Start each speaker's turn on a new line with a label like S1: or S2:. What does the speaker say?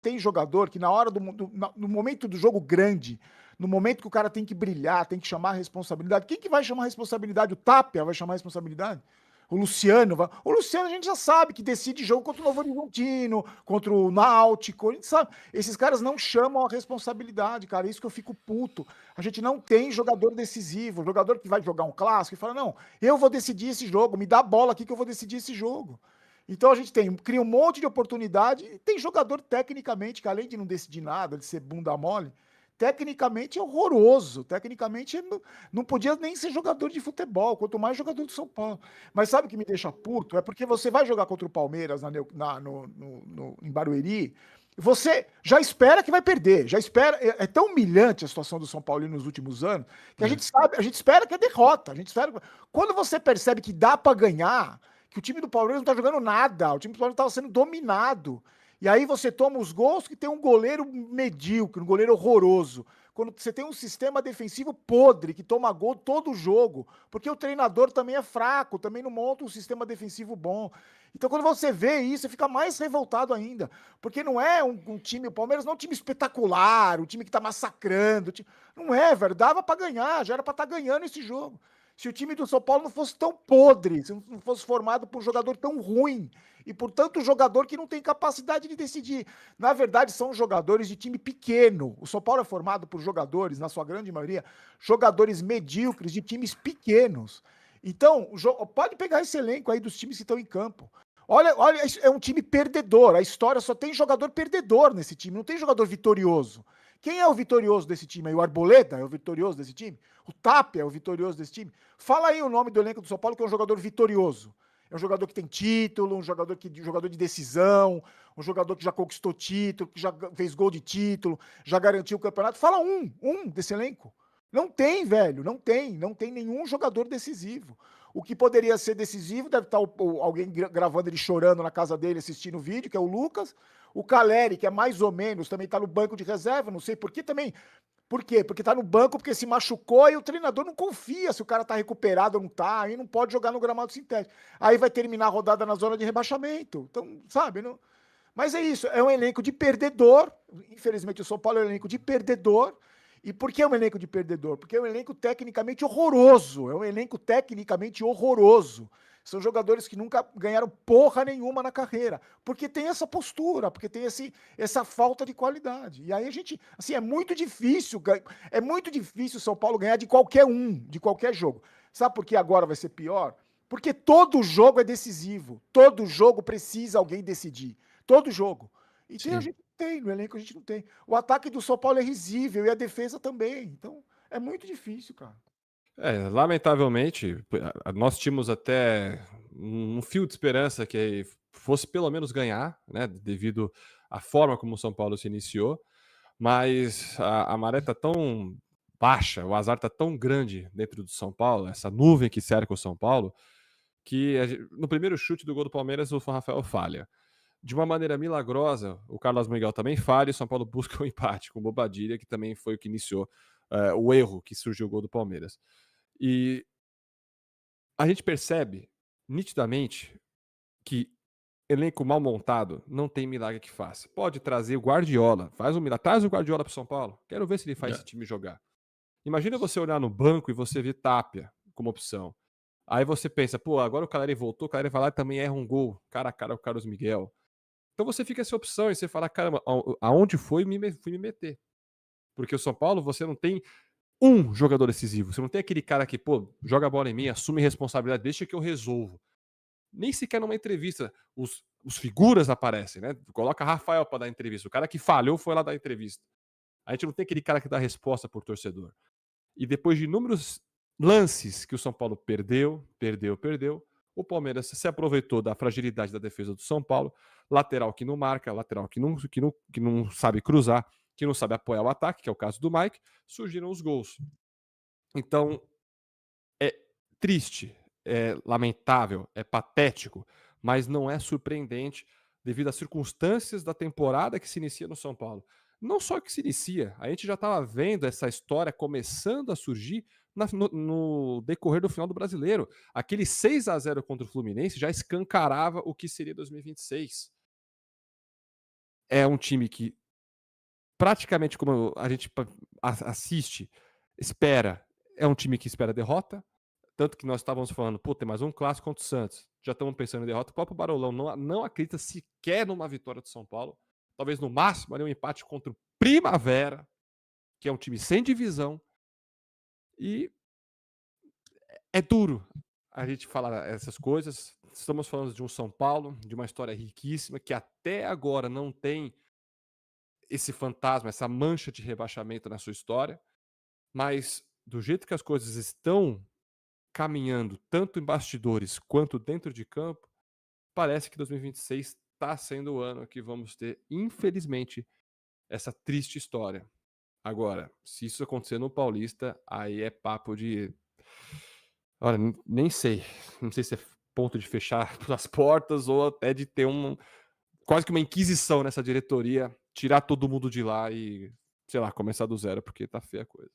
S1: tem jogador que na hora no momento do jogo grande, no momento que o cara tem que brilhar, tem que chamar a responsabilidade, quem que vai chamar a responsabilidade? O Tapia vai chamar a responsabilidade? O Luciano vai. O Luciano a gente já sabe que decide jogo contra o Novo Horizontino, contra o Náutico, a gente sabe. Esses caras não chamam a responsabilidade, cara. Isso que eu fico puto. A gente não tem jogador decisivo, jogador que vai jogar um clássico e fala: não, eu vou decidir esse jogo, me dá a bola aqui que eu vou decidir esse jogo. Então a gente cria um monte de oportunidade e tem jogador tecnicamente, que além de não decidir nada, de ser bunda mole, tecnicamente é horroroso. Tecnicamente não podia nem ser jogador de futebol, quanto mais jogador do São Paulo. Mas sabe o que me deixa puto? É porque você vai jogar contra o Palmeiras em Barueri, você já espera que vai perder, já espera. É tão humilhante a situação do São Paulo nos últimos anos que a
S2: É.
S1: gente sabe, a gente espera que é derrota. A gente espera. Quando você percebe que dá para ganhar, que o time do Palmeiras não tá jogando nada, o time do Palmeiras estava sendo dominado. E aí você toma os gols que tem um goleiro medíocre, um goleiro horroroso. Quando você tem um sistema defensivo podre, que toma gol todo jogo, porque o treinador também é fraco, também não monta um sistema defensivo bom. Então, quando você vê isso, você fica mais revoltado ainda. Porque não é um time, o Palmeiras não é um time espetacular, um time que tá massacrando. Não é, velho. Dava pra ganhar, já era pra estar ganhando esse jogo. Se o time do São Paulo não fosse tão podre, se não fosse formado por um jogador tão ruim e por tanto jogador que não tem capacidade de decidir. Na verdade, são jogadores de time pequeno. O São Paulo é formado por jogadores, na sua grande maioria, jogadores medíocres de times pequenos. Então, pode pegar esse elenco aí dos times que estão em campo. Olha, é um time perdedor. A história só tem jogador perdedor nesse time, não tem jogador vitorioso. Quem é o vitorioso desse time aí? O Arboleda é o vitorioso desse time? O Tapia é o vitorioso desse time? Fala aí o nome do elenco do São Paulo que é um jogador vitorioso. É um jogador que tem título, um jogador de decisão, um jogador que já conquistou título, que já fez gol de título, já garantiu o campeonato. Fala um desse elenco. Não tem, velho, não tem nenhum jogador decisivo. O que poderia ser decisivo deve estar alguém gravando ele chorando na casa dele, assistindo o vídeo, que é o Lucas. O Caleri, que é mais ou menos, também está no banco de reserva, não sei por que também. Por quê? Porque tá no banco, porque se machucou e o treinador não confia se o cara tá recuperado ou não tá, aí não pode jogar no gramado sintético. Aí vai terminar a rodada na zona de rebaixamento. Então, sabe, não... Mas é isso, é um elenco de perdedor. Infelizmente, o São Paulo é um elenco de perdedor. E por que é um elenco de perdedor? Porque é um elenco tecnicamente horroroso. É um elenco tecnicamente horroroso. São jogadores que nunca ganharam porra nenhuma na carreira. Porque tem essa postura, porque tem essa falta de qualidade. E aí a gente, assim, é muito difícil o São Paulo ganhar de qualquer um, de qualquer jogo. Sabe por que agora vai ser pior? Porque todo jogo é decisivo. Todo jogo precisa alguém decidir. Todo jogo. E tem, a
S2: Sim.
S1: gente tem, no elenco a gente não tem. O ataque do São Paulo é risível e a defesa também. Então, é muito difícil, cara.
S2: Lamentavelmente, nós tínhamos até um fio de esperança que fosse pelo menos ganhar, né, devido à forma como o São Paulo se iniciou, mas a maré tá tão baixa, o azar tá tão grande dentro do São Paulo, essa nuvem que cerca o São Paulo, que no primeiro chute do gol do Palmeiras, o Rafael falha. De uma maneira milagrosa, o Carlos Miguel também falha e o São Paulo busca o empate com o Bobadilha, que também foi o que iniciou o erro que surgiu o gol do Palmeiras. E a gente percebe nitidamente que elenco mal montado não tem milagre que faça. Pode trazer o Guardiola, faz um milagre, traz o Guardiola para São Paulo. Quero ver se ele faz esse
S3: É.
S2: time jogar. Imagina você olhar no banco e você ver Tapia como opção. Aí você pensa, pô, agora o Caleri voltou, o Caleri vai lá e também erra um gol, cara a cara com o Carlos Miguel. Então você fica essa opção e você fala, caramba, aonde fui me meter? Porque o São Paulo, você não tem um jogador decisivo. Você não tem aquele cara que, pô, joga a bola em mim, assume responsabilidade, deixa que eu resolvo. Nem sequer numa entrevista os figuras aparecem, né? Coloca Rafael para dar entrevista. O cara que falhou foi lá dar entrevista. A gente não tem aquele cara que dá resposta por torcedor. E depois de inúmeros lances que o São Paulo perdeu, o Palmeiras se aproveitou da fragilidade da defesa do São Paulo, lateral que não marca, lateral que não sabe cruzar, que não sabe apoiar o ataque, que é o caso do Mike, surgiram os gols. Então, é triste, é lamentável, é patético, mas não é surpreendente devido às circunstâncias da temporada que se inicia no São Paulo. Não só que se inicia, a gente já estava vendo essa história começando a surgir no decorrer do final do Brasileiro. Aquele 6-0 contra o Fluminense já escancarava o que seria 2026. é um time que praticamente como a gente assiste, espera, é um time que espera derrota, tanto que nós estávamos falando, pô, tem mais um clássico contra o Santos, já estamos pensando em derrota, o próprio Barolão não acredita sequer numa vitória do São Paulo, talvez no máximo ali um empate contra o Primavera, que é um time sem divisão, e é duro a gente falar essas coisas. Estamos falando de um São Paulo, de uma história riquíssima, que até agora não tem esse fantasma, essa mancha de rebaixamento na sua história, mas do jeito que as coisas estão caminhando, tanto em bastidores quanto dentro de campo, parece que 2026 está sendo o ano que vamos ter, infelizmente, essa triste história. Agora, se isso acontecer no Paulista, aí é papo de. Olha, nem sei. Não sei se é ponto de fechar as portas ou até de ter quase que uma inquisição nessa diretoria, tirar todo mundo de lá e, sei lá, começar do zero, porque tá feia a coisa.